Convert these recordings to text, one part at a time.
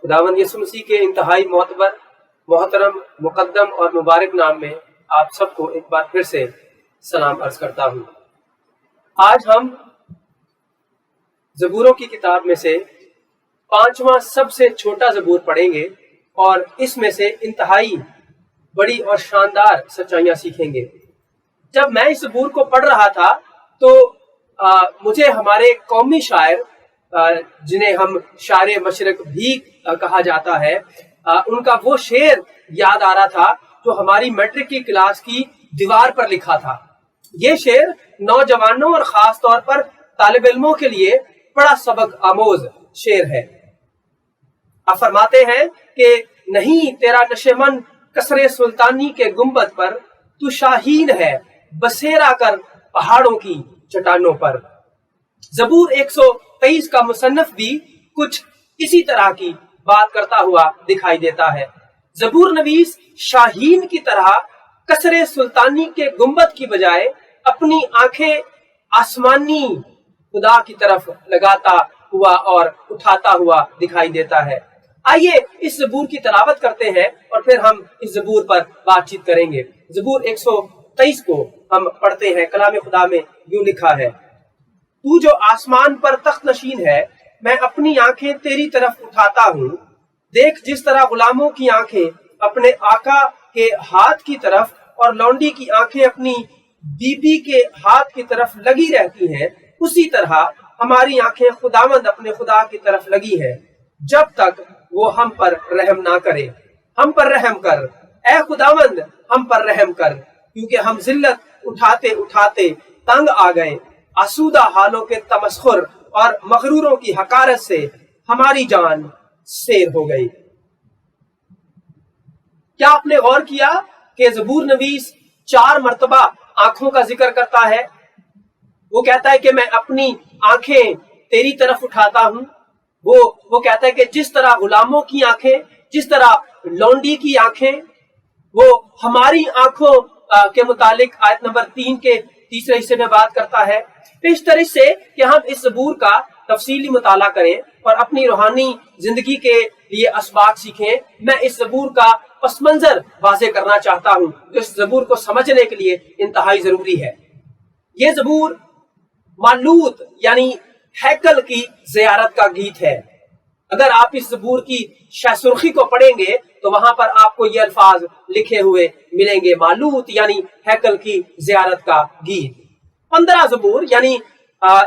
खुदावंद यीशु मसीह के इंतहाई मोहतबर, मोहतरम, मुकद्दम और मुबारक नाम में आप सबको एक बार फिर से सलाम अर्ज करता हूँ। आज हम ज़बूरों की किताब में से 5वां सबसे छोटा ज़बूर पढ़ेंगे और इसमें से इंतहाई बड़ी और शानदार सच्चाइयाँ सीखेंगे। जब मैं इस ज़बूर को पढ़ रहा था तो मुझे हमारे कौमी शायर, जिन्हें हम शायर मशरक भी कहा जाता है, उनका वो शेर याद आ रहा था जो हमारी मैट्रिक की क्लास की दीवार पर लिखा था। ये शेर नौजवानों और खास तौर पर तालिब इल्मों के लिए बड़ा सबक आमोज शेर है। आप फरमाते हैं कि नहीं तेरा नशेमन कसरे सुल्तानी के गुंबद पर, तू शाहीन है बसेरा कर पहाड़ों की चट्टानों पर। ज़बूर 123 का मुसन्नफ भी कुछ इसी तरह की बात करता हुआ दिखाई देता है। ज़बूर नवीस शाहीन की तरह कसरे सुल्तानी के गुंबद की बजाय अपनी आंखें आसमानी खुदा की तरफ लगाता हुआ और उठाता हुआ दिखाई देता है। आइए इस ज़बूर की तिलावत करते हैं और फिर हम इस ज़बूर पर बातचीत करेंगे। ज़बूर 123 को हम पढ़ते हैं। कलाम खुदा में यूं लिखा है, तू जो आसमान पर तख्त नशीन है, मैं अपनी आंखें तेरी तरफ उठाता हूँ। देख जिस तरह गुलामों की आंखें अपने आका के हाथ की तरफ और लौंडी की आंखें अपनी बीबी के हाथ की तरफ लगी रहती हैं, उसी तरह हमारी आंखें खुदावंद अपने खुदा की तरफ लगी हैं, जब तक वो हम पर रहम ना करे। हम पर रहम कर, ऐ खुदावंद हम पर रहम कर, क्योंकि हम जिल्लत उठाते उठाते तंग आ गए। आसूदा हालों के तमस्खुर और मगरूरों की हकारत से हमारी जान सैर हो गई। क्या आपने गौर किया कि ज़बूर नवीस 4 मर्तबा आंखों का जिक्र करता है? वो कहता है कि मैं अपनी आंखें तेरी तरफ उठाता हूँ। वो कहता है कि जिस तरह गुलामों की आंखें, जिस तरह लौंडी की आंखें, वो हमारी आंखों के मुतालिक आयत नंबर 3 के तीसरे हिस्से में बात करता है। इस तरह से कि हम इस ज़बूर का तफसीली मुताला करें और अपनी रूहानी जिंदगी के लिए असबाक सीखें, मैं इस ज़बूर का पस मंजर वाज़े करना चाहता हूँ जो इस ज़बूर को समझने के लिए इंतहाई जरूरी है। ये ज़बूर मालूत यानी हैकल की ज़ियारत का गीत है। अगर आप इस ज़बूर की शाह-सुर्खी को पढ़ेंगे तो वहां पर आपको ये अल्फाज लिखे हुए मिलेंगे, मालूत यानी हैकल की ज़ियारत का गीत। 15 ज़बूर यानी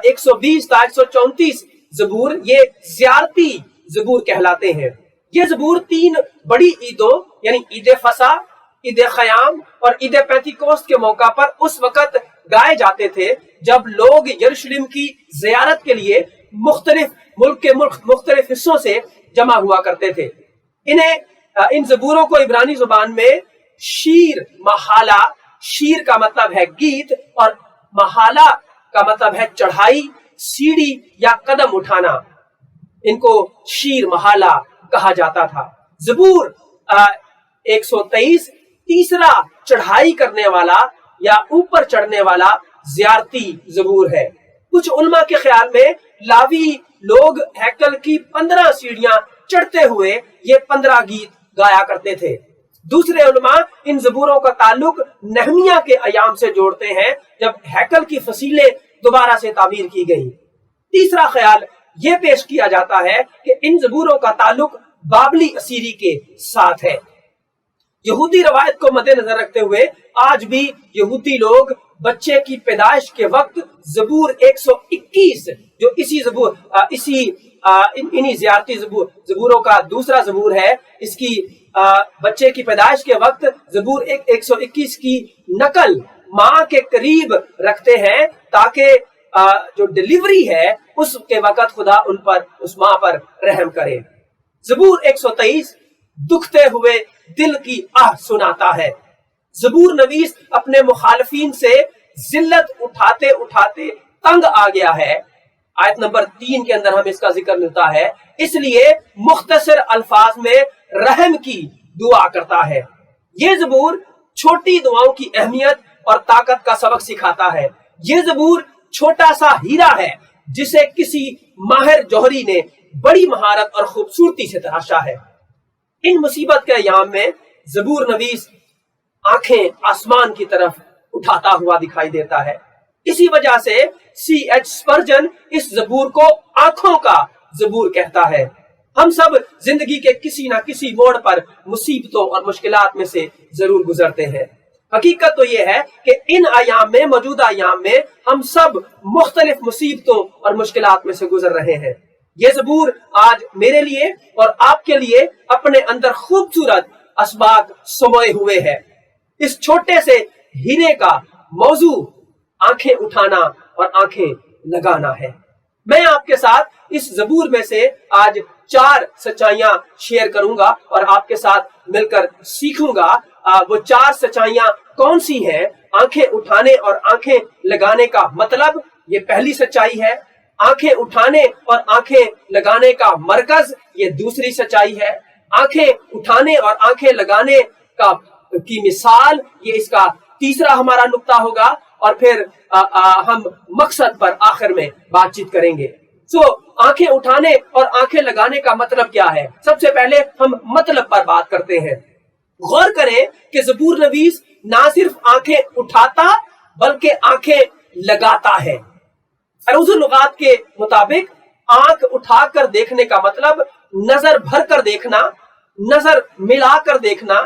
120 ता 134 ज़बूर ये ज़ियारती ज़बूर कहलाते हैं। ये ज़बूर 3 बड़ी ईदों यानी ईद फसा, ईद ख़याम और ईद पेंतिकोस्त के मौका पर उस वक्त गाए जाते थे जब लोग यरूशलेम की ज़ियारत के लिए मुल्क के मुख्तलिफ हिस्सों से जमा हुआ करते थे। इन ज़बूरों को इब्रानी जुबान में शीर महाला, शीर का मतलब है गीत और महाला का मतलब है चढ़ाई, सीढ़ी या कदम उठाना। इनको शीर महाला कहा जाता था। ज़बूर 123 तीसरा चढ़ाई करने वाला या ऊपर चढ़ने वाला ज़ियारती ज़बूर है। कुछ उलमा के ख्याल में लावी लोग हैकल की 15 सीढ़ियां चढ़ते हुए ये 15 गीत गाया करते थे। दूसरे उलमा इन ज़बूरों का ताल्लुक नहमिया के अयाम से जोड़ते हैं जब हैकल की फसीलें दोबारा से तामीर की गई। तीसरा ख्याल ये पेश किया जाता है कि इन ज़बूरों का ताल्लुक बाबली असीरी के साथ है। यहूदी रवायत को मद्देनजर रखते हुए आज भी यहूदी लोग बच्चे की पैदाइश के वक्त ज़बूर 121 जो इन्हीं ज़ियारती ज़बूरों का दूसरा ज़बूर है, इसकी बच्चे की पैदाइश के वक्त ज़बूर 121 की नकल माँ के करीब रखते हैं ताकि जो डिलीवरी है उसके वक्त खुदा उस माँ पर रहम करे। ज़बूर 123 दुखते हुए दिल की आह सुनाता है। ज़बूर नवीस अपने मुखालफीन से जिल्लत उठाते उठाते तंग आ गया है। आयत नंबर 3 के अंदर हमें इसका जिक्र मिलता है, इसलिए मुख्तसर अल्फाज में रहम की दुआ करता है। ये ज़बूर छोटी दुआओं की अहमियत और ताकत का सबक सिखाता है। ये ज़बूर छोटा सा हीरा है जिसे किसी माहिर जौहरी ने बड़ी महारत और खूबसूरती से तराशा है। इन मुसीबत के अयाम में ज़बूर नवीस आंखें आसमान की तरफ उठाता हुआ दिखाई देता है। इसी वजह से C.H. स्पर्जन इस ज़बूर को आंखों का ज़बूर कहता है। हम सब जिंदगी के किसी ना किसी मोड़ पर मुसीबतों और मुश्किलात में से जरूर गुजरते हैं। हकीकत तो ये है कि इन आयाम में, मौजूदा आयाम में हम सब मुख्तलिफ मुसीबतों और मुश्किलात में से गुजर रहे हैं। ये ज़बूर आज मेरे लिए और आपके लिए अपने अंदर खूबसूरत असबाक समाये हुए है। इस छोटे से हीरे का मौजू आंखें उठाना और आंखें लगाना है। मैं आपके साथ इस ज़बूर में से आज 4 सच्चाइयां शेयर करूंगा और आपके साथ मिलकर सीखूंगा वो 4 सच्चाइयां कौन सी हैं। आंखें उठाने और आंखें लगाने का मतलब, ये पहली सच्चाई है। आंखें उठाने और आंखें लगाने का मरकज, ये दूसरी सच्चाई है। आंखें उठाने और आंखें लगाने की मिसाल, ये इसका तीसरा हमारा नुक्ता होगा। और फिर हम मकसद पर आखिर में बातचीत करेंगे। आंखें उठाने और आंखें लगाने का मतलब क्या है? सबसे पहले हम मतलब पर बात करते हैं। गौर करें कि ज़बूर नवीस ना सिर्फ आंखें उठाता बल्कि आंखें लगाता है। अरूज़ुल लुगात के मुताबिक आंख उठाकर देखने का मतलब नजर भर कर देखना, नजर मिलाकर देखना,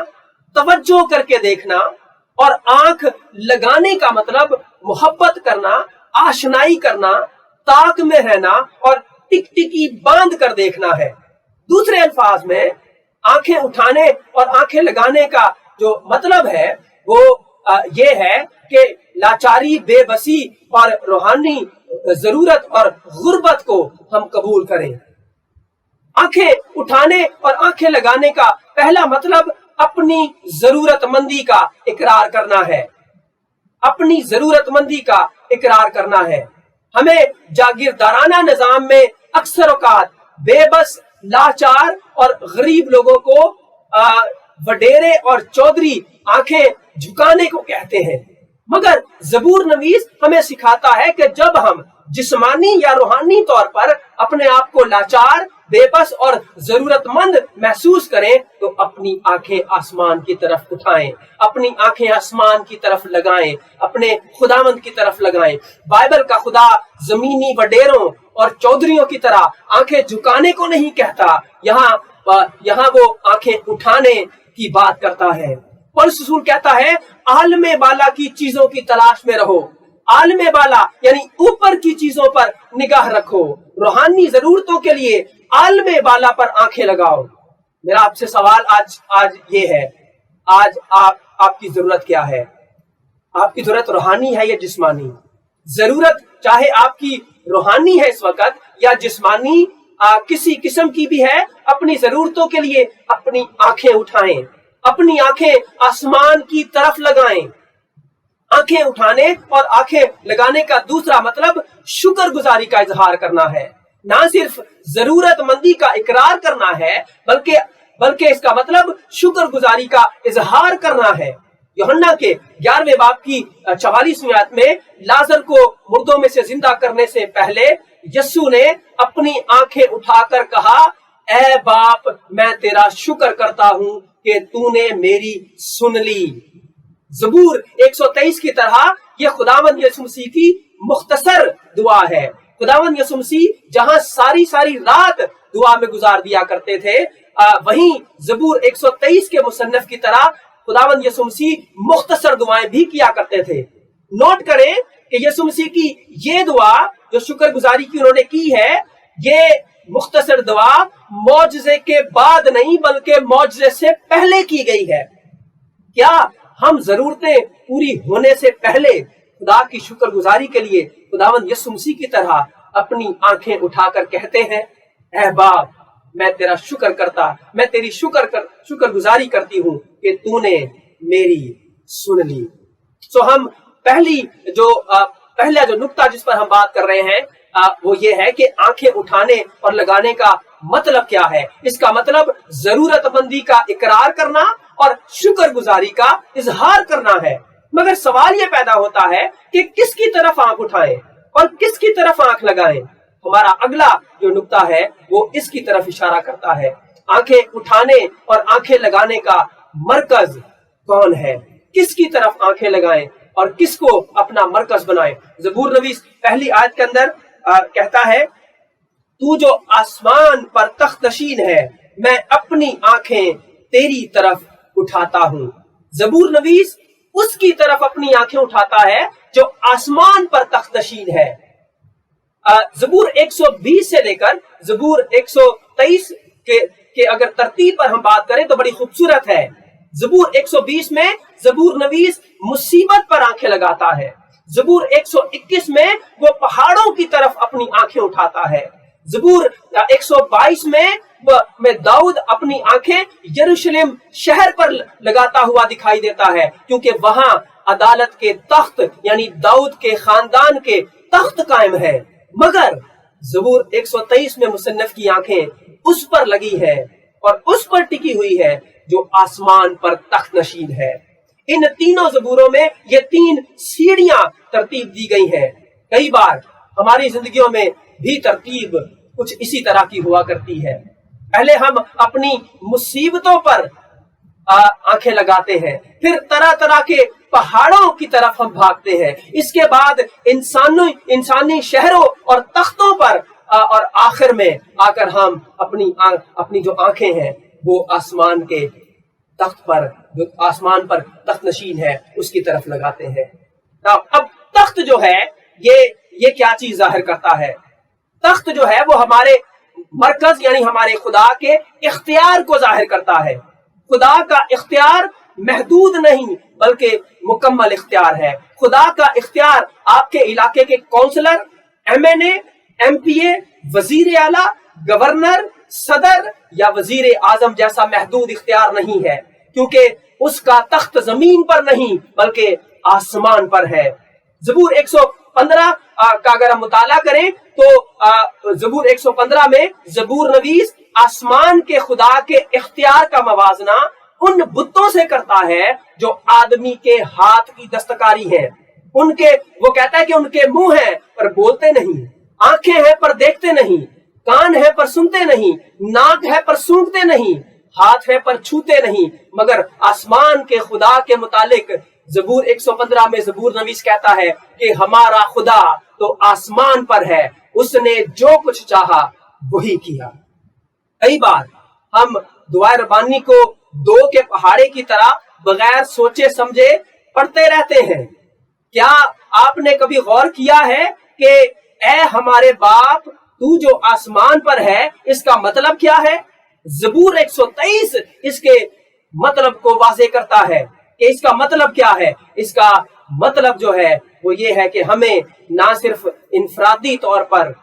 तवज्जो करके देखना। और आंख लगाने का मतलब मोहब्बत करना, आशनाई करना, ताक में रहना और टिकटिकी बांध कर देखना है। दूसरे अल्फाज में आंखें उठाने और आंखें लगाने का जो मतलब है वो ये है कि लाचारी, बेबसी और रूहानी जरूरत और गुर्बत को हम कबूल करें। आंखें उठाने और आंखें लगाने का पहला मतलब अपनी जरूरतमंदी का इकरार करना है। अपनी जरूरतमंदी का इकरार करना है। हमें जागीरदाराना निजाम में अक्सर औकात बेबस, लाचार और गरीब लोगों को वडेरे और चौधरी आंखें झुकाने को कहते हैं। मगर ज़बूर नवीस हमें सिखाता है कि जब हम जिस्मानी या रूहानी तौर पर अपने आप को लाचार, बेबस और जरूरतमंद महसूस करें तो अपनी आंखें आसमान की तरफ उठाएं, अपनी आंखें आसमान की तरफ लगाएं, अपने खुदावंद की तरफ लगाएं। बाइबल का खुदा जमीनी वडेरों और चौधरियों की तरह आंखें झुकाने को नहीं कहता, यहाँ वो आंखें उठाने की बात करता है। पौलुस रसूल कहता है आलमे बाला की चीजों की तलाश में रहो। आलमे बाला यानी ऊपर की चीजों पर निगाह रखो। रूहानी जरूरतों के लिए आलमे बाला पर आंखें लगाओ। मेरा आपसे सवाल आज ये है, आज आपकी जरूरत क्या है? आपकी जरूरत रूहानी है या जिस्मानी? जरूरत चाहे आपकी रूहानी है इस वक्त या जिस्मानी किसी किस्म की भी है, अपनी जरूरतों के लिए अपनी आंखें उठाएं, अपनी आंखें आसमान की तरफ लगाएं। आंखें उठाने और आंखें लगाने का दूसरा मतलब शुक्रगुजारी का इजहार करना है। ना सिर्फ जरूरतमंदी का इकरार करना है बल्कि इसका मतलब शुक्रगुजारी का इजहार करना है। यूहन्ना के 11वें बाब की 44वीं आयत में लाजर को मुर्दों में से जिंदा करने से पहले यीशु ने अपनी आंखें उठाकर कहा, ऐ बाप मैं तेरा शुक्र करता हूं कि तूने मेरी सुन ली। ज़बूर 123 की तरह यह खुदावंद यीशु मसीह की मुख्तसर दुआ है। खुदावंद यीशु मसीह जहां सारी रात दुआ में गुजार दिया करते थे, वहीं ज़बूर 123 के मुसन्निफ की तरह खुदावंद यीशु मसीह मुख्तसर दुआएं भी किया करते थे। नोट करें कि यीशु मसीह की ये दुआ जो शुक्रगुजारी की उन्होंने की है, ये मुख्तसर दुआ मौजज़े के बाद नहीं बल्कि मौजज़े से पहले की गई है। क्या हम जरूरतें पूरी होने से पहले खुदा की शुक्रगुजारी के लिए खुदावंद यीशु मसीह की तरह अपनी आंखें उठाकर कहते हैं, ऐ बाप मैं तेरा मैं तेरी शुक्रगुजारी करती हूँ कि तूने मेरी सुन ली। हम पहला जो नुक्ता जिस पर हम बात कर रहे हैं वो ये है कि आंखें उठाने और लगाने का मतलब क्या है। इसका मतलब जरूरतमंदी का इकरार करना और शुक्रगुजारी का इजहार करना है। मगर सवाल ये पैदा होता है कि किसकी तरफ आंख उठाएं और किसकी तरफ आंख लगाएं। हमारा अगला जो नुक्ता है वो इसकी तरफ इशारा करता है। आंखें उठाने और आंखें लगाने का मरकज कौन है? किसकी तरफ आंखें लगाएं और किसको अपना मरकज बनाएं? ज़बूर नवीस पहली आयत के अंदर कहता है, तू जो आसमान पर तख्तशीन है, मैं अपनी आंखें तेरी तरफ उठाता हूं। ज़बूर नवीस उसकी तरफ अपनी आंखें उठाता है जो आसमान पर तख्तशीन है। ज़बूर 120 से लेकर ज़बूर 123 के अगर तरतीब पर हम बात करें तो बड़ी खूबसूरत है। ज़बूर 120 में ज़बूर नवीस मुसीबत पर आंखें लगाता है। ज़बूर 121 में वो पहाड़ों की तरफ अपनी आंखें उठाता है। ज़बूर 122 में दाऊद अपनी आंखें यरूशलेम शहर पर लगाता हुआ दिखाई देता है, क्योंकि वहां अदालत के तख्त यानी दाऊद के खानदान के तख्त कायम है। मगर ज़बूर 123 में मुसन्निफ की आंखें उस पर लगी है और उस पर टिकी हुई है जो आसमान पर तख्त नशीन है। इन तीनों ज़बूरों में ये तीन सीढ़ियां तरतीब दी गई हैं। कई बार हमारी जिंदगियों में भी तरतीब कुछ इसी तरह की हुआ करती है। पहले हम अपनी मुसीबतों पर आंखें लगाते हैं, फिर तरह तरह के पहाड़ों की तरफ हम भागते हैं, इसके बाद इंसानी शहरों और तख्तों पर और आखिर में आकर हम अपनी जो आंखें हैं वो आसमान के तख्त पर, जो आसमान पर तख्त नशीन है, उसकी तरफ लगाते हैं। अब तख्त जो है ये क्या चीज जाहिर करता है? तख्त जो है वो हमारे मरकज यानी हमारे खुदा के इख्तियार को जाहिर करता है। खुदा का इख्तियार महदूद नहीं बल्कि मुकम्मल इख्तियार है। खुदा का इख्तियार आपके इलाके के काउंसलर, MNA, MPA, वजीर आला, गवर्नर, सदर या वजीर आजम जैसा महदूद इख्तियार नहीं है, क्योंकि उसका तख्त जमीन पर नहीं बल्कि आसमान पर है। ज़बूर 115 का अगर हम मुताला करें तो ज़बूर 115 में ज़बूर नवीस आसमान के खुदा के इख्तियार का मवाजना उन बुतों से करता है जो आदमी के हाथ की दस्तकारी है। वो कहता है कि उनके मुंह हैं पर बोलते नहीं, आंखें हैं पर देखते नहीं, कान है पर सुनते नहीं, नाक है पर सूंघते नहीं, हाथ है पर छूते नहीं, मगर आसमान के खुदा के मुतालिक ज़बूर 115 में ज़बूर नवीस कहता है कि हमारा खुदा तो आसमान पर है, उसने जो कुछ चाहा वही किया। कई बार हम दुआ रब्बानी को दो के पहाड़े की तरह बगैर सोचे समझे पढ़ते रहते हैं। क्या आपने कभी गौर किया है कि ऐ हमारे बाप तू जो आसमान पर है, इसका मतलब क्या है? ज़बूर 123 इसके मतलब को वाज़े करता है कि इसका मतलब क्या है। इसका मतलब जो है वो ये है कि हमें ना सिर्फ इनफरादी तौर पर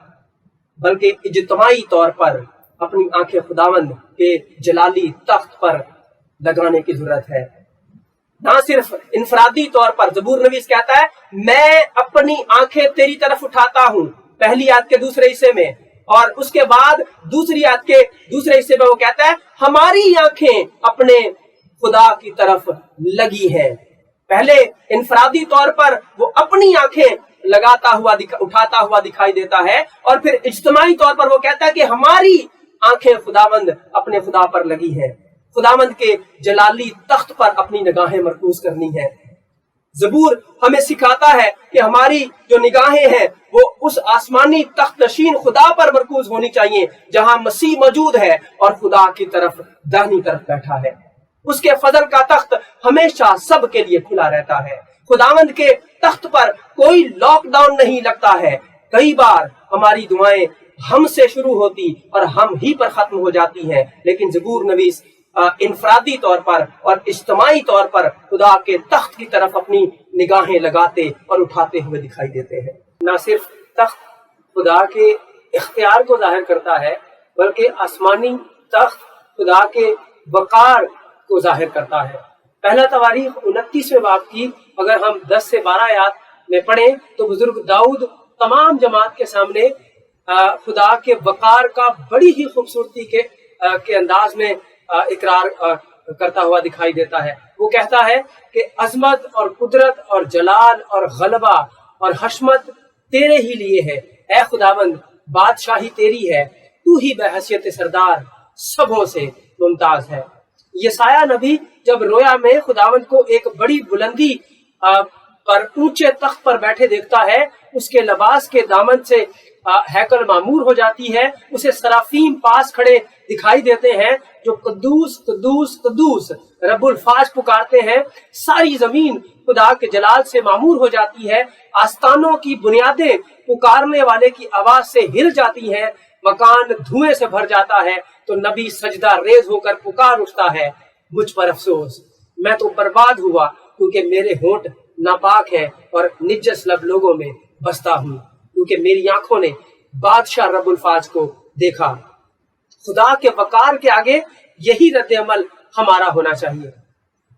बल्कि इज्तिमाई तौर पर अपनी आंखें खुदावंद के जलाली तख्त पर लगाने की जरूरत है। ना सिर्फ इनफरादी तौर पर, ज़बूर नवीस कहता है मैं अपनी आंखें तेरी तरफ उठाता हूँ, पहली आयत के दूसरे हिस्से में, और उसके बाद दूसरी आयत के दूसरे हिस्से में वो कहता है हमारी आंखें अपने खुदा की तरफ लगी है। पहले इनफरादी तौर पर वो अपनी आंखें लगाता हुआ उठाता हुआ दिखाई देता है, और फिर इज्तिमाई तौर पर वो कहता है कि हमारी आंखें खुदावंद अपने खुदा पर लगी है, खुदावंद के जलाली तख्त पर अपनी निगाहें मरकूज करनी है। ज़बूर हमें सिखाता है कि हमारी जो निगाहें हैं वो उस आसमानी तख्त नशीन खुदा पर मरकूज होनी चाहिए जहां मसीह मौजूद है और खुदा की तरफ दाहिनी तरफ बैठा है। उसके फजल का तख्त हमेशा सब के लिए खुला रहता है। खुदावंद के तख्त पर कोई लॉकडाउन नहीं लगता है। कई बार हमारी दुआएं हमसे शुरू होती और हम ही पर खत्म हो जाती हैं, लेकिन ज़बूर नवीस इनफरादी तौर पर और इज्तिमाई तौर पर खुदा के तख्त की तरफ अपनी निगाहें लगाते और उठाते हुए दिखाई देते हैं। न सिर्फ तख्त खुदा के इख्तियार को जाहिर करता है बल्कि आसमानी तख्त खुदा के वकार को जाहिर करता है। पहला तवारीख 29वें बाब की अगर हम 10 से 12 आयत में पढ़ें तो बुजुर्ग दाऊद तमाम जमात के सामने खुदा के वकार का बड़ी ही खूबसूरती के अंदाज में इकरार करता हुआ दिखाई देता है। वो कहता है कि अजमत और कुदरत और जलाल और गलबा और हशमत तेरे ही लिए है। ऐ खुदावंद बादशाही तेरी है, तू ही बहैसियत सरदार सबों से मुमताज है। यसाया नबी जब रोया में खुदावंद को एक बड़ी बुलंदी पर ऊंचे तख्त पर बैठे देखता है, उसके लिबास के दामन से हैकल मामूर हो जाती है, उसे सराफीम पास खड़े दिखाई देते हैं जो कद्दूस कद्दूस कद्दूस रब्बुल फाज पुकारते हैं। सारी जमीन खुदा के जलाल से मामूर हो जाती है, आस्तानों की बुनियादें पुकारने वाले की आवाज से हिल जाती हैं, मकान धुएं से भर जाता है। तो नबी सजदा रेज होकर पुकार उठता है, मुझ पर अफसोस, मैं तो बर्बाद हुआ क्योंकि मेरे होंठ नापाक है और निजस लब लोगों में बसता हूँ, क्योंकि मेरी आंखों ने बादशाह रब्बुल फाज को देखा। खुदा के वकार के आगे यही रद्द अमल हमारा होना चाहिए।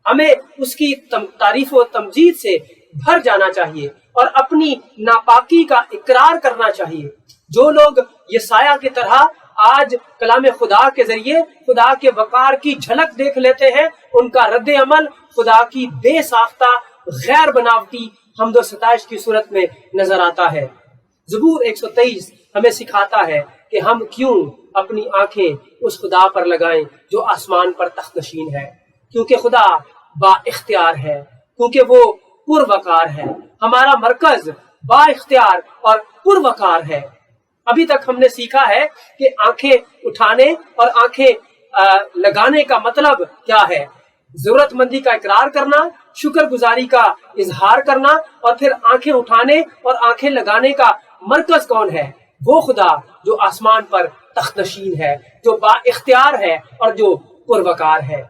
हमें उसकी तारीफ और तमजीद से भर जाना चाहिए और अपनी नापाकी का इकरार करना चाहिए। जो लोग यसाया की तरह आज कलाम खुदा के जरिए खुदा के वकार की झलक देख लेते हैं, उनका रद्द अमल खुदा की बेसाख्ता गैर बनावटी हम्द सताइश की सूरत में नजर आता है। ज़बूर 123 हमें सिखाता है कि हम क्यों अपनी आंखें उस खुदा पर लगाएं जो आसमान पर तख्तनशीन है, क्योंकि खुदा बा इख्तियार है, क्योंकि वो पुरवकार है। हमारा मरकज बा इख्तियार और पुरवकार है। अभी तक हमने सीखा है कि आंखें उठाने और आंखें लगाने का मतलब क्या है। जरूरतमंदी का इकरार करना, शुक्रगुजारी का इजहार करना, और फिर आंखें उठाने और आंखें लगाने का मरकज कौन है? वो खुदा जो आसमान पर तख्तनशीन है, जो बा इख्तियार है और जो पुरवकार है।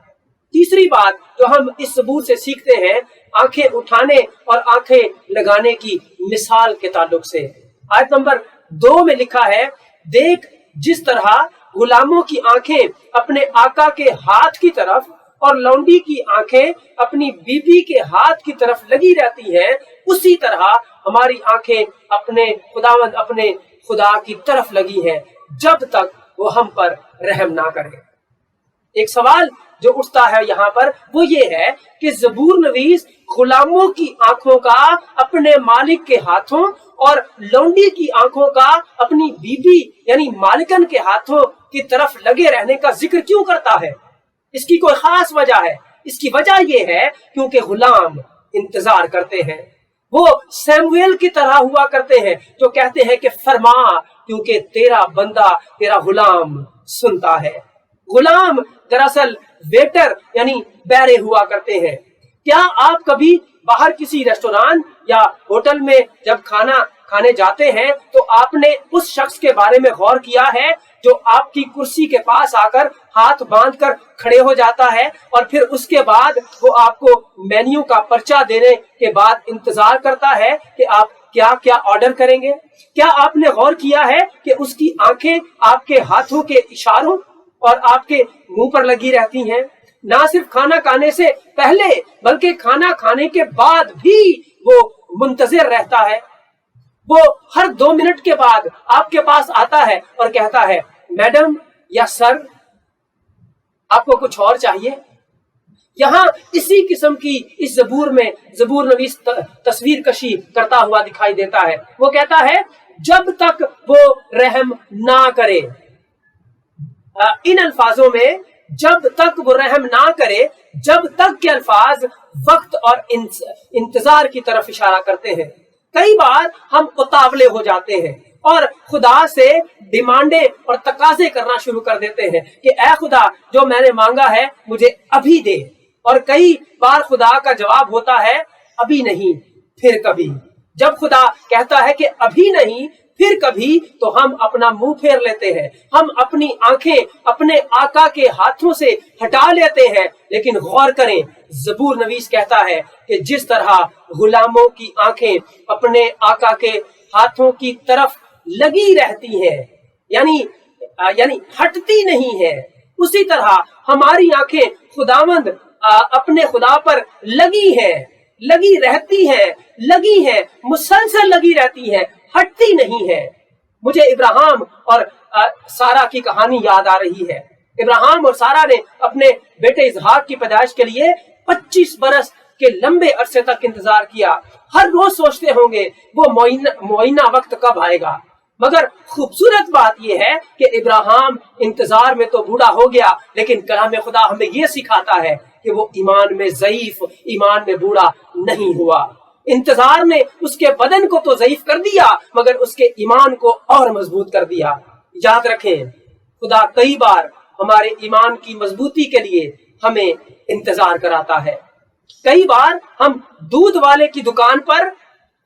तीसरी बात जो हम इस सबूत से सीखते हैं आंखें उठाने और आंखें लगाने की मिसाल के ताल्लुक से, आयत नंबर 2 में लिखा है, देख जिस तरह गुलामों की आंखें अपने आका के हाथ की तरफ और लौंडी की आंखें अपनी बीबी के हाथ की तरफ लगी रहती हैं, उसी तरह हमारी आंखें अपने खुदावंद अपने खुदा की तरफ लगी हैं जब तक वो हम पर रहम ना करे। एक सवाल जो उठता है यहाँ पर वो ये है कि ज़बूर नवीस गुलामों की आंखों का अपने मालिक के हाथों और लौंडी की आंखों का अपनी बीबी यानी मालिकन के हाथों की तरफ लगे रहने का जिक्र क्यों करता है? इसकी कोई खास वजह है। इसकी वजह ये है क्योंकि गुलाम इंतजार करते हैं। वो सैमुएल की तरह हुआ करते हैं जो कहते हैं कि फरमा, क्योंकि तेरा बंदा तेरा गुलाम सुनता है। गुलाम दरअसल वेटर यानी बैरे हुआ करते हैं। क्या आप कभी बाहर किसी रेस्टोरेंट या होटल में जब खाना खाने जाते हैं तो आपने उस शख्स के बारे में गौर किया है जो आपकी कुर्सी के पास आकर हाथ बांधकर खड़े हो जाता है और फिर उसके बाद वो आपको मेन्यू का पर्चा देने के बाद इंतजार करता है कि आप क्या क्या ऑर्डर करेंगे? क्या आपने गौर किया है कि उसकी आंखें आपके हाथों के इशारों और आपके मुंह पर लगी रहती हैं? ना सिर्फ खाना खाने से पहले बल्कि खाना खाने के बाद भी वो मुंतजिर रहता है। वो हर 2 मिनट के बाद आपके पास आता है और कहता है, मैडम या सर, आपको कुछ और चाहिए? यहाँ इसी किस्म की इस ज़बूर में ज़बूर नवीस तस्वीर कशी करता हुआ दिखाई देता है। वो कहता है जब तक वो रहम ना करे। इन अल्फाजों में जब तक वो रहम ना करे, जब तक के अल्फाज वक्त और इंतजार की तरफ इशारा करते हैं। कई बार हम उतावले हो जाते हैं और खुदा से डिमांडे और तकाजे करना शुरू कर देते हैं कि ऐ खुदा जो मैंने मांगा है मुझे अभी दे, और कई बार खुदा का जवाब होता है अभी नहीं फिर कभी। जब खुदा कहता है कि अभी नहीं फिर कभी तो हम अपना मुंह फेर लेते हैं, हम अपनी आंखें अपने आका के हाथों से हटा लेते हैं। लेकिन गौर करें, ज़बूर नवीस कहता है कि जिस तरह गुलामों की आंखें अपने आका के हाथों की तरफ लगी रहती हैं, यानी हटती नहीं है, उसी तरह हमारी आंखें खुदावंद अपने खुदा पर लगी रहती हैं, मुसलसल लगी रहती हैं, हटती नहीं है। मुझे इब्राहिम और सारा की कहानी याद आ रही है। इब्राहिम और सारा ने अपने बेटे इसहाक की पैदाइश के लिए 25 बरस के लंबे अरसे तक इंतजार किया। हर रोज सोचते होंगे वो मुआयना वक्त कब आएगा। मगर खूबसूरत बात यह है कि इब्राहिम इंतजार में तो बूढ़ा हो गया, लेकिन कलाम खुदा हमें यह सिखाता है कि वो ईमान में ज़ईफ, ईमान में बूढ़ा नहीं हुआ। इंतजार ने उसके बदन को तो ज़ईफ कर दिया, मगर उसके ईमान को और मजबूत कर दिया। याद रखें, खुदा कई बार हमारे ईमान की मजबूती के लिए हमें इंतजार कराता है। कई बार हम दूध वाले की दुकान पर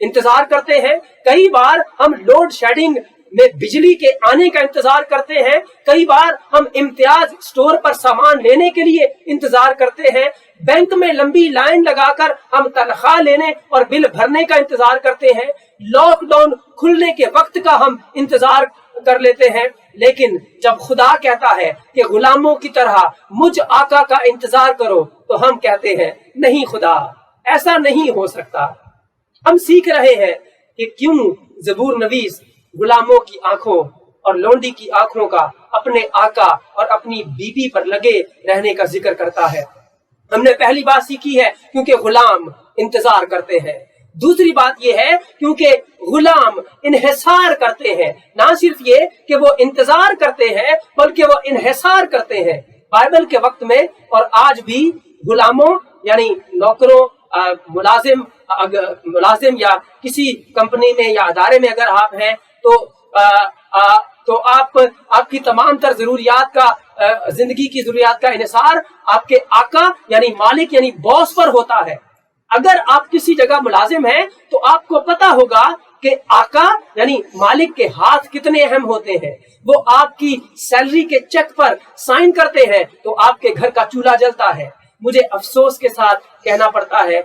इंतजार करते हैं, कई बार हम लोड शेडिंग में बिजली के आने का इंतजार करते हैं, कई बार हम इम्तियाज स्टोर पर सामान लेने के लिए इंतजार करते हैं, बैंक में लंबी लाइन लगाकर हम तनख्वाह लेने और बिल भरने का इंतजार करते हैं, लॉकडाउन खुलने के वक्त का हम इंतजार कर लेते हैं। लेकिन जब खुदा कहता है कि गुलामों की तरह मुझ आका का इंतजार करो, तो हम कहते हैं नहीं खुदा, ऐसा नहीं हो सकता। हम सीख रहे हैं कि क्यों ज़बूर नवीस गुलामों की आंखों और लोंडी की आंखों का अपने आका और अपनी बीबी पर लगे रहने का जिक्र करता है। हमने पहली बात सीखी है क्योंकि गुलाम इंतजार करते हैं। दूसरी बात यह है क्योंकि गुलाम इन्हिसार करते हैं। ना सिर्फ ये कि वो इंतजार करते हैं, बल्कि वो इन्हिसार करते हैं। बाइबल के वक्त में और आज भी गुलामों यानी नौकरों, मुलाजिम या किसी कंपनी में या अदारे में अगर आप हैं तो आपकी तमाम तर जरूरियात का, जिंदगी की जरूरियात का इन्हिसार आपके आका यानी मालिक यानी बॉस पर होता है। अगर आप किसी जगह मुलाजिम हैं तो आपको पता होगा कि आका यानी मालिक के हाथ कितने अहम होते हैं। वो आपकी सैलरी के चेक पर साइन करते हैं तो आपके घर का चूल्हा जलता है। मुझे अफसोस के साथ कहना पड़ता है,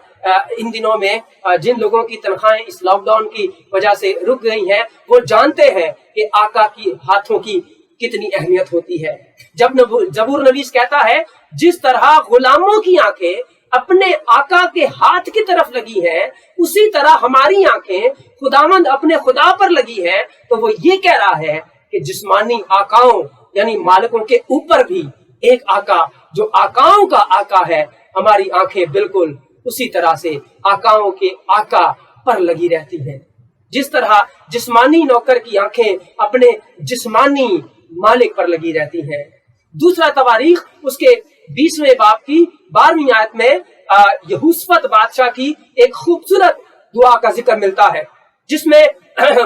इन दिनों में जिन लोगों की तनख्वाहें इस लॉकडाउन की वजह से रुक गई हैं, वो जानते हैं कि आका की हाथों की कितनी अहमियत होती है। जब ज़बूर नवीस कहता है जिस तरह गुलामों की आंखें अपने आका के हाथ की तरफ लगी हैं, उसी तरह हमारी आंखें खुदावंद अपने खुदा पर लगी हैं, तो वो ये कह रहा है कि जिस्मानी आकाओं यानी मालिकों के ऊपर भी एक आका जो आकाओं का आका है, हमारी आंखें बिल्कुल उसी तरह से आकाओं के आका पर लगी रहती हैं। जिस तरह जिस्मानी नौकर की आंखें अपने जिस्मानी मालिक पर लगी रहती हैं। दूसरा तवारीख उसके 20वें बाब की 12वीं आयत में यहूसफत बादशाह की एक खूबसूरत दुआ का जिक्र मिलता है, जिसमें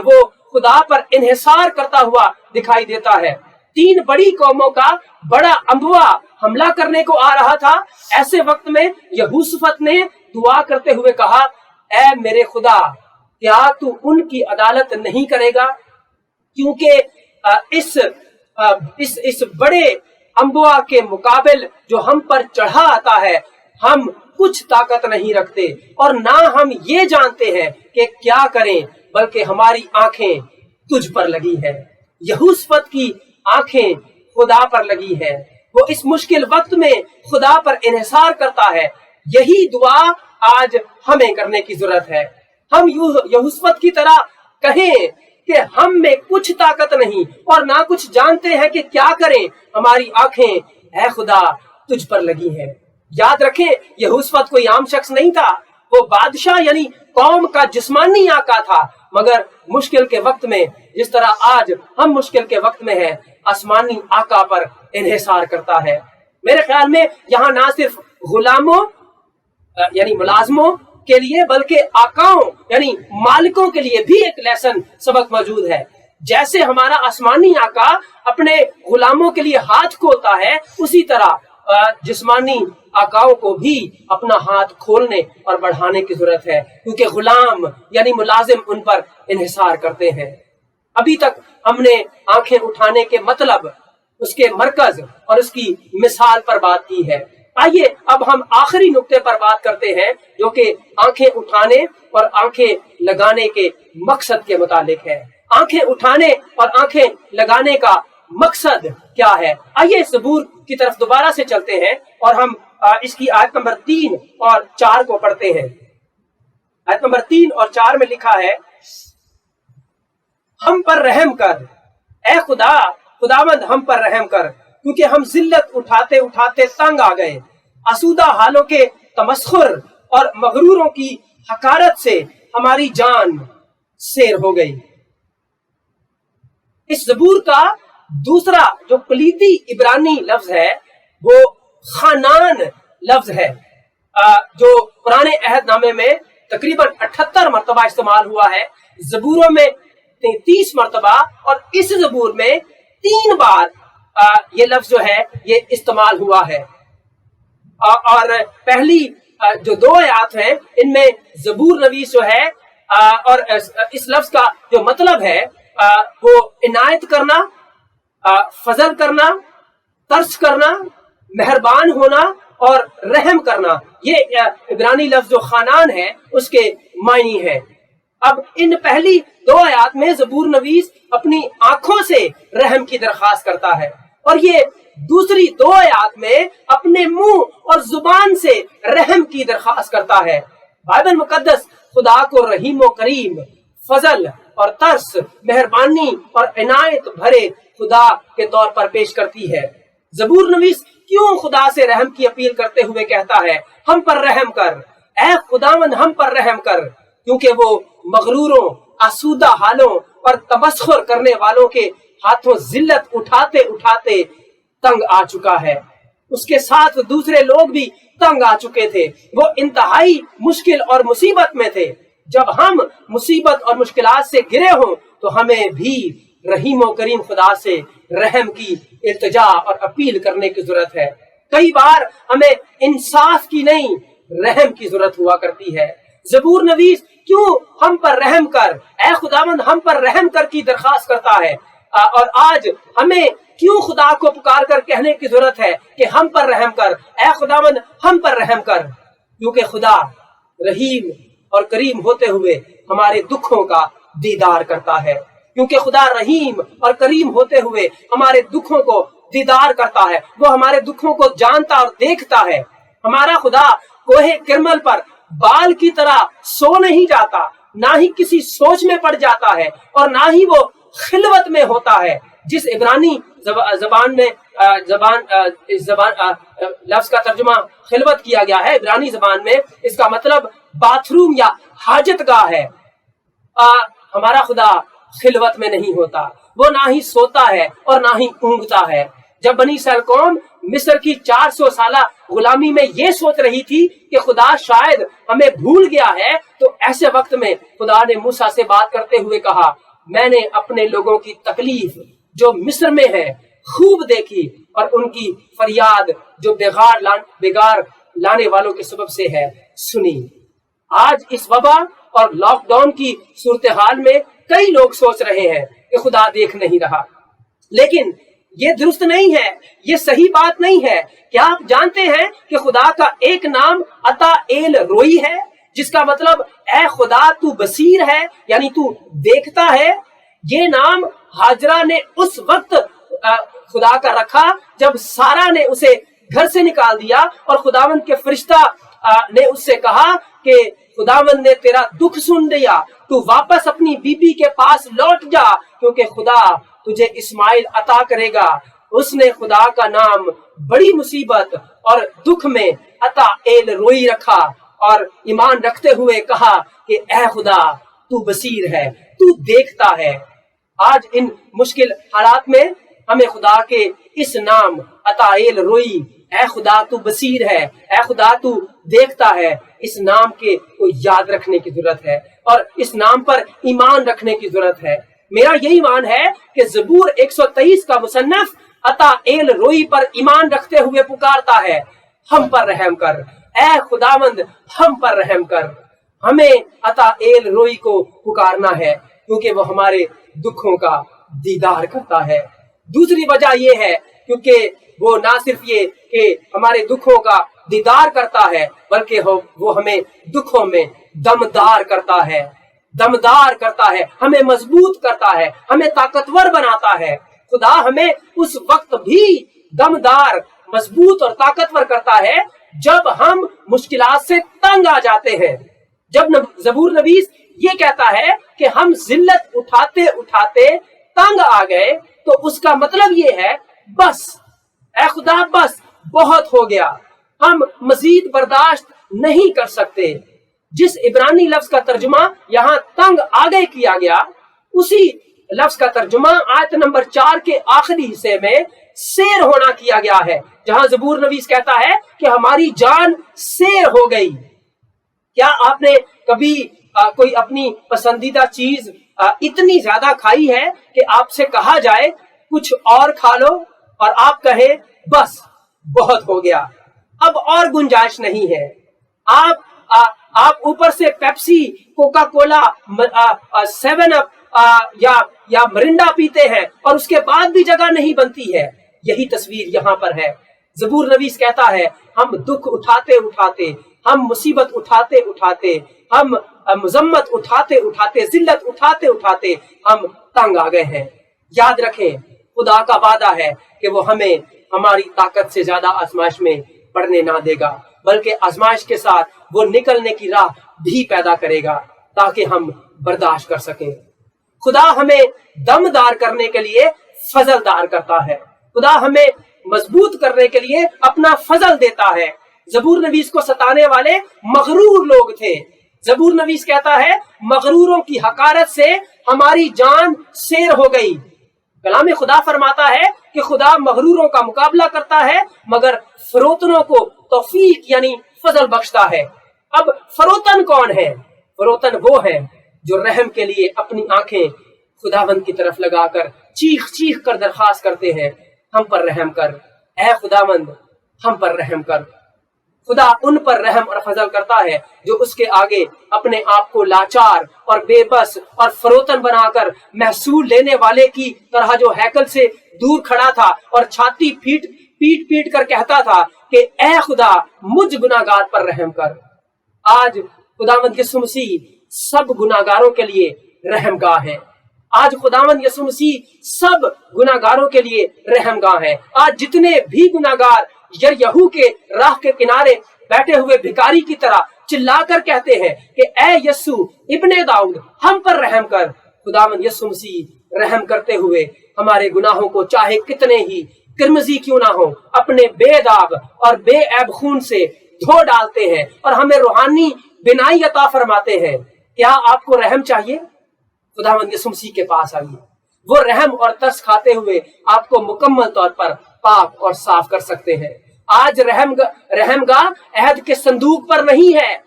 वो खुदा पर इन्हिसार करता हुआ दिखाई देता है। 3 बड़ी कौमों का बड़ा अम्बुआ हमला करने को आ रहा था। ऐसे वक्त में यहूसफत ने दुआ करते हुए कहा, ऐ मेरे खुदा, क्या तू उनकी अदालत नहीं करेगा? क्योंकि इस बड़े अम्बुआ के मुकाबिल जो हम पर चढ़ा आता है, हम कुछ ताकत नहीं रखते और ना हम ये जानते हैं कि क्या करें, बल्कि हमारी आंखें तुझ पर लगी है। यहूसफत की आंखें खुदा पर लगी है। वो इस मुश्किल वक्त में खुदा पर इन्हिसार करता है। यही दुआ आज हमें करने की जरूरत है। हम यहूसफत की तरह कहें कि हम में कुछ ताकत नहीं और ना कुछ जानते हैं कि क्या करें, हमारी आंखें है खुदा तुझ पर लगी है। याद रखें, यहूसफत कोई आम शख्स नहीं था। वो बादशाह यानी कौम का जिस्मानी आका था, मगर मुश्किल के वक्त में जिस तरह आज हम मुश्किल के वक्त में हैं, आसमानी आका पर इन्हिसार करता है। मेरे ख्याल में यहाँ ना सिर्फ गुलामों यानी मुलाजमों के लिए, बल्कि आकाओं यानी मालिकों के लिए भी एक लेसन सबक मौजूद है। जैसे हमारा आसमानी आका अपने गुलामों के लिए हाथ खोलता है, उसी तरह जिस्मानी आकाओं को भी अपना हाथ खोलने और बढ़ाने की जरूरत है, क्योंकि गुलाम यानी मुलाजिम उन पर इन्हिसार करते हैं। अभी तक हमने आंखें उठाने के मतलब, उसके मरकज और उसकी मिसाल पर बात की है। आइए अब हम आखिरी नुक्ते पर बात करते हैं, जो कि आंखें उठाने और आंखें लगाने के मकसद के मुतालिक है। आंखें उठाने और आंखें लगाने का मकसद क्या है? आइए ज़बूर की तरफ दोबारा से चलते हैं और हम इसकी आयत नंबर 3 और 4 को पढ़ते हैं। आयत नंबर 3 और 4 में लिखा है, हम पर रहम कर ए खुदा, खुदावंद हम पर रहम कर, क्योंकि हम जिल्लत उठाते उठाते तंग आ गए। आसूदा हालों के तमस्खुर और मगरूरों की हकारत से हमारी जान सैर हो गई। इस जबूर का दूसरा जो कलीदी इब्रानी लफ्ज है वो खानान लफ्ज है, जो पुराने अहदनामे में तकरीबन 78 मरतबा इस्तेमाल हुआ है, जबूरों में 33 मरतबा, और इस जबूर में 3 बार ये लफ्ज जो है ये इस्तेमाल हुआ है। और पहली जो 2 आयत हैं इनमें जबूर नवीस जो है और इस लफ्ज का जो मतलब है वो इनायत करना, फजल करना, तर्स करना, मेहरबान होना और रहम करना, ये इब्रानी लफ्ज जो खानान है उसके मायनी है। अब इन पहली 2 आयत में जबूर नवीस अपनी आंखों से रहम की दरख्वास्त करता है, और ये दूसरी 2 आयत में अपने मुंह और जुबान से रहम की दरख्वास्त करता है। बाइबल मुकद्दस खुदा को रहीम व करीम, फजल और तरस, मेहरबानी और इनायत भरे खुदा के तौर पर पेश करती है। जबूर नवीस क्यों खुदा से रहम की अपील करते हुए कहता है, हम पर रहम कर, ऐ खुदावंद हम पर रहम कर, क्योंकि वो मगरूरों, आसूदा हालों और तबस्खुर करने वालों के हाथों जिल्लत उठाते उठाते तंग आ चुका है। उसके साथ दूसरे लोग भी तंग आ चुके थे, वो इंतहाई मुश्किल और मुसीबत में थे। जब हम मुसीबत और मुश्किलात से घिरे हों तो हमें भी रहीम व करीम खुदा से रहम की इल्तिजा और अपील करने की जरूरत है। कई बार हमें इंसाफ की नहीं, रहम की जरूरत हुआ करती है। जबूर नवीस क्यों हम पर रहम कर, ऐ खुदावंद हम पर रहम कर की दरख्वास्त करता है, और आज हमें क्यों खुदा को पुकार कर कहने की जरूरत है कि हम पर रहम कर, ऐ खुदावंद हम पर रहम कर, क्योंकि खुदा रहीम और करीम होते हुए हमारे दुखों का दीदार करता है। क्योंकि खुदा रहीम और करीम होते हुए हमारे दुखों को दीदार करता है, वो हमारे दुखों को जानता और देखता है। हमारा खुदा कोहे किरमल पर बाल की तरह सो नहीं जाता, ना ही किसी सोच में पड़ जाता है, और ना ही वो खिलवत में होता है। जिस इब्रानी जबान में लफ्ज का तर्जुमा खिलवत किया गया है इब्रानी जबान में, इसका मतलब बाथरूम या हाजतगाह है। हमारा खुदा खिलवत में नहीं होता, वो ना ही सोता है और ना ही ऊँघता है। जब बनी इस्राएल कौम मिस्र की 400 साला गुलामी में ये सोच रही थी कि खुदा शायद हमें भूल गया है, तो ऐसे वक्त में खुदा ने मूसा से बात करते हुए कहा, मैंने अपने लोगों की तकलीफ जो मिस्र में है खूब देखी, और उनकी फरियाद जो बेगार लाने वालों के सबब से है सुनी। आज इस वबा और लॉकडाउन की सूरत हाल में कई लोग सोच रहे हैं कि खुदा देख नहीं रहा, लेकिन ये दुरुस्त नहीं है, ये सही बात नहीं है। क्या आप जानते हैं कि खुदा का एक नाम अता एल रोई है, जिसका मतलब ऐ खुदा तू बसीर है, यानी तू देखता है। ये नाम हाजरा ने उस वक्त खुदा का रखा जब सारा ने उसे घर से निकाल दिया, और खुदावंद के फरिश्ता ने उससे कहा कि खुदावंद ने तेरा दुख सुन लिया, तू वापस अपनी बीबी के पास लौट जा, क्योंकि खुदा तुझे इस्माइल अता करेगा। उसने खुदा का नाम बड़ी मुसीबत और दुख में अता एल रोई रखा, और ईमान रखते हुए कहा कि ऐ खुदा तू बसीर है, तू देखता है। आज इन मुश्किल हालात में हमें खुदा के इस नाम अता एल रोई, ऐ खुदा तू बसीर है, ऐ खुदा तू देखता है, इस नाम के को याद रखने की जरूरत है, और इस नाम पर ईमान रखने की जरूरत है। मेरा यही ईमान है कि ज़बूर 123 का मुसन्नफ अता एल रोई पर ईमान रखते हुए पुकारता है, हम पर रहम कर, ऐ खुदावंद हम पर रहम कर। हमें अता एल रोई को पुकारना है, क्योंकि वो हमारे दुखों का दीदार करता है। दूसरी वजह ये है क्योंकि वो ना सिर्फ ये कि हमारे दुखों का दीदार करता है, बल्कि वो हमें दुखों में दमदार करता है, दमदार करता है, हमें मजबूत करता है, हमें ताकतवर बनाता है। खुदा हमें उस वक्त भी दमदार, मजबूत और ताकतवर करता है जब हम मुश्किलात से तंग आ जाते हैं। जब ज़बूर नवीस ये कहता है कि हम जिल्लत उठाते उठाते तंग आ गए, तो उसका मतलब ये है बस ऐ खुदा बस बहुत हो गया, हम मजीद बर्दाश्त नहीं कर सकते। जिस इब्रानी लफ्ज का तर्जुमा यहाँ तंग आ गए किया गया, उसी लफ्ज का तर्जुमा आयत नंबर 4 के आखिरी हिस्से में शेर होना किया गया है, जहां ज़बूर नवीस कहता है कि हमारी जान शेर हो गई। क्या आपने कभी कोई अपनी पसंदीदा चीज इतनी ज्यादा खाई है कि आपसे कहा जाए कुछ और खा लो और आप कहें बस बहुत हो गया, अब और गुंजाइश नहीं है। आप ऊपर से पेप्सी, कोका कोला, 7 अप या मरिंडा पीते हैं और उसके बाद भी जगह नहीं बनती है। यही तस्वीर यहाँ पर है। ज़बूर नवीस कहता है हम दुख उठाते उठाते, हम मुसीबत उठाते उठाते, हम मुजम्मत उठाते उठाते, जिल्लत उठाते उठाते हम तंग आ गए हैं। याद रखें, खुदा का वादा है कि वो हमें हमारी ताकत से ज्यादा आजमाइश में पड़ने ना देगा, बल्कि आजमाइश के साथ वो निकलने की राह भी पैदा करेगा ताकि हम बर्दाश्त कर सकें। खुदा हमें दमदार करने के लिए फजलदार करता है। खुदा हमें मजबूत करने के लिए अपना फजल देता है। ज़बूर नवीस को सताने वाले मगरूर लोग थे। ज़बूर नवीस कहता है मगरूरों की हकारत से हमारी जान शेर हो गई। कलाम खुदा फरमाता है कि खुदा मगरूरों का मुकाबला करता है मगर फरोतनों को तौफीक यानी फजल बख्शता है। अब फरोतन कौन है? फरोतन वो है जो रहम के लिए अपनी आंखें खुदावंद की तरफ लगाकर चीख चीख कर दरखास्त करते हैं, हम पर रहम कर, ऐ खुदावंद हम पर रहम कर। खुदा उन पर रहम और फजल करता है जो उसके आगे अपने आप को लाचार और बेबस और फरोतन बनाकर महसूल लेने वाले की तरह जो हैकल से दूर खड़ा था और छाती पीट पीट कर कहता था कि ऐ खुदा मुझ गुनाहगार पर रहम कर। आज खुदावंद यीशु मसीह सब गुनाहगारों के लिए रहमगाह है। आज खुदावंद यीशु मसीह सब गुनाहगारों के लिए रहमगाह है। आज जितने भी गुनाहगार यरयहू के राह के किनारे बैठे हुए भिखारी की तरह चिल्लाकर कहते हैं कि ऐ यीशु इब्ने दाऊद हम पर रहम कर, खुदावंद यीशु मसीह रहम करते हुए हमारे गुनाहों को चाहे कितने ही किरमजी क्यों ना हो अपने बेदाग और बेऐब खून से धो डालते हैं और हमें रूहानी बिनाई अता फरमाते हैं। क्या आपको रहम चाहिए? खुदावंद यीशु मसीह के पास आइए, वो रहम और तरस खाते हुए आपको मुकम्मल तौर पर पाक और साफ कर सकते हैं। आज रहमगाह अहद के संदूक पर नहीं है,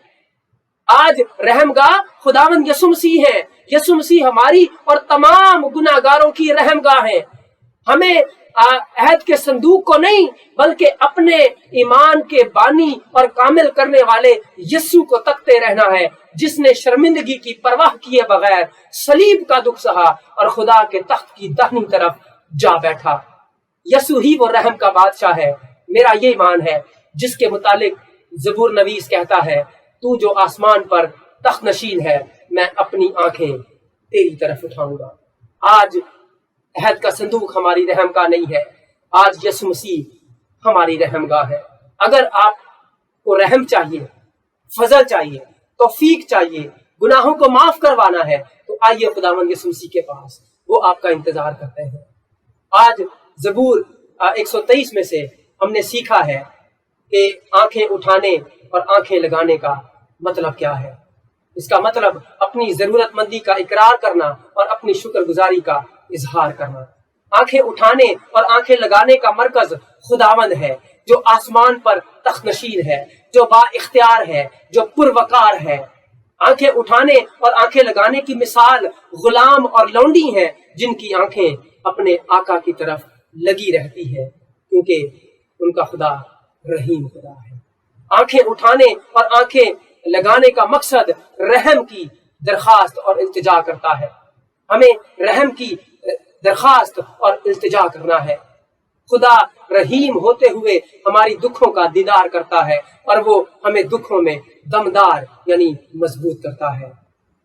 आज रहमगाह खुदावंद यीशु मसीह है। यीशु मसीह हमारी और तमाम गुनाहगारों की रहमगाह है। हमें अहद के संदूक को नहीं बल्कि अपने ईमान के बानी और कामिल करने वाले यीशु को तकते रहना है, जिसने शर्मिंदगी की परवाह किए बगैर सलीब का दुख सहा और खुदा के तख्त की दाहिनी तरफ जा बैठा। यीशु ही वो रहम का बादशाह है। मेरा ये ईमान है जिसके मुतालिक ज़बूर नवीस कहता है तू जो आसमान पर तख्त नशीन है, मैं अपनी आंखें तेरी तरफ उठाऊंगा। आज अहद का संदूक हमारी रहमगाह नहीं है, आज यीशु मसीह हमारी रहमगाह है। अगर आपको रहम चाहिए, फजल चाहिए, तौफीक चाहिए, गुनाहों को माफ करवाना है, तो आइए खुदावंद यीशु मसीह के पास, वो आपका इंतजार करते हैं। आज ज़बूर 123 में से हमने सीखा है कि आंखें उठाने और आंखें लगाने का मतलब क्या है। इसका मतलब अपनी जरूरतमंदी का इकरार करना और अपनी शुक्रगुजारी का इजहार करना। आंखें उठाने और आंखें लगाने का मरकज खुदावंद है जो आसमान पर तख्तनशीन है, जो बाइख्तियार है, जो पुरवकार है। आंखें उठाने और आंखें लगाने की मिसाल गुलाम और लौंडी हैं जिनकी आंखें अपने आका की तरफ लगी रहती है क्योंकि उनका खुदा रहीम खुदा है। आंखें उठाने और आंखें लगाने का मकसद रहम की दरखास्त और इल्तिजा करता है। हमें रहम की दरखास्त और इल्तिजा करना है। खुदा रहीम होते हुए हमारी दुखों का दीदार करता है और वो हमें दुखों में दमदार यानी मजबूत करता है।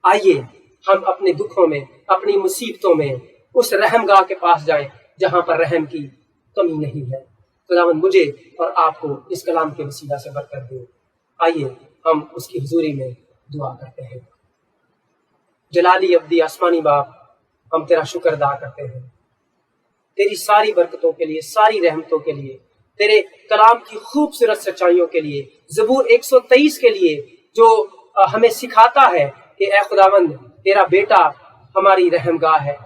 आइए हम अपने दुखों में, अपनी मुसीबतों में उस रहमगाह के पास जाएं जहां पर रहम की कमी नहीं है। खुदावंद मुझे और आपको इस कलाम के वसीला से बरकत दे। आइए हम उसकी हुजूरी में दुआ करते हैं। जलाली अब्दी आसमानी बाप, हम तेरा शुक्र अदा करते हैं तेरी सारी बरकतों के लिए, सारी रहमतों के लिए, तेरे कलाम की खूबसूरत सच्चाइयों के लिए, ज़बूर 123 के लिए जो हमें सिखाता है कि ऐ खुदावंद तेरा बेटा हमारी रहमगाह है।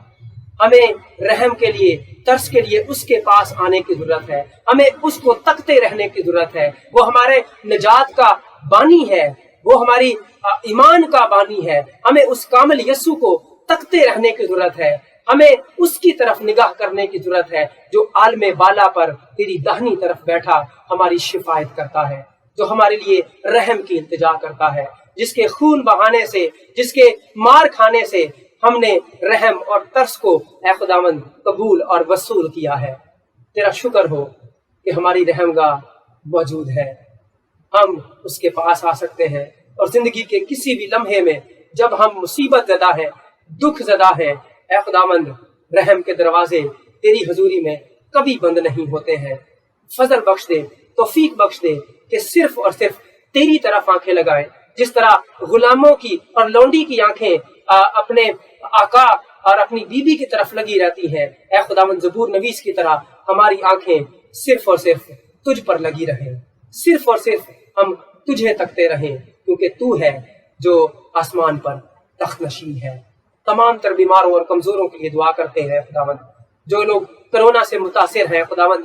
ہمیں رحم کے لیے، ترس کے لیے اس کے پاس آنے کی ضرورت ہے، ہمیں اس کو تکتے رہنے کی ضرورت ہے۔ وہ ہمارے نجات کا بانی ہے، وہ ہماری ایمان کا بانی ہے۔ ہمیں اس کامل یسوع کو تکتے رہنے کی ضرورت ہے، ہمیں اس کی طرف نگاہ کرنے کی ضرورت ہے جو عالم بالا پر تیری داہنی طرف بیٹھا ہماری شفایت کرتا ہے، جو ہمارے لیے رحم کی التجا کرتا ہے، جس کے خون بہانے سے، جس کے مار کھانے سے ہم نے رحم اور ترس کو اے خداوند قبول اور وصول کیا ہے۔ تیرا شکر ہو کہ ہماری رحم گاہ موجود ہے، ہم اس کے پاس آ سکتے ہیں، اور زندگی کے کسی بھی لمحے میں جب ہم مصیبت زدہ ہیں، دکھ زدہ ہیں، اے خداوند رحم کے دروازے تیری حضوری میں کبھی بند نہیں ہوتے ہیں۔ فضل بخش دے، توفیق بخش دے کہ صرف اور صرف تیری طرف آنکھیں لگائیں، جس طرح غلاموں کی اور لونڈی کی آنکھیں اپنے آقا اور اپنی بیوی کی طرف لگی رہتی ہیں، اے خداوند زبور نویس کی طرح ہماری آنکھیں صرف اور صرف تجھ پر لگی رہیں، صرف اور صرف ہم تجھے تکتے رہیں، کیونکہ تو ہے جو آسمان پر تخت نشین ہے۔ تمام تر بیماروں اور کمزوروں کے لیے دعا کرتے ہیں خداوند، جو لوگ کرونا سے متاثر ہیں خداوند،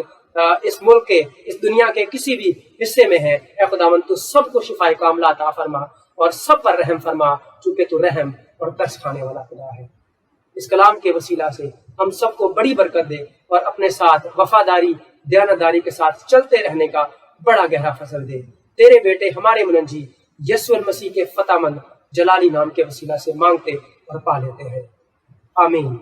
اس ملک کے، اس دنیا کے کسی بھی حصے میں ہیں، اے خداوند تو سب کو شفائے کاملہ عطا فرما اور سب پر رحم فرما، چونکہ تو رحم اور ترس کھانے والا خدا ہے۔ اس کلام کے وسیلہ سے ہم سب کو بڑی برکت دے اور اپنے ساتھ وفاداری، دیانتداری کے ساتھ چلتے رہنے کا بڑا گہرا فضل دے۔ تیرے بیٹے ہمارے منجی یسوع المسیح کے فتح مند جلالی نام کے وسیلہ سے مانگتے اور پا لیتے ہیں، آمین۔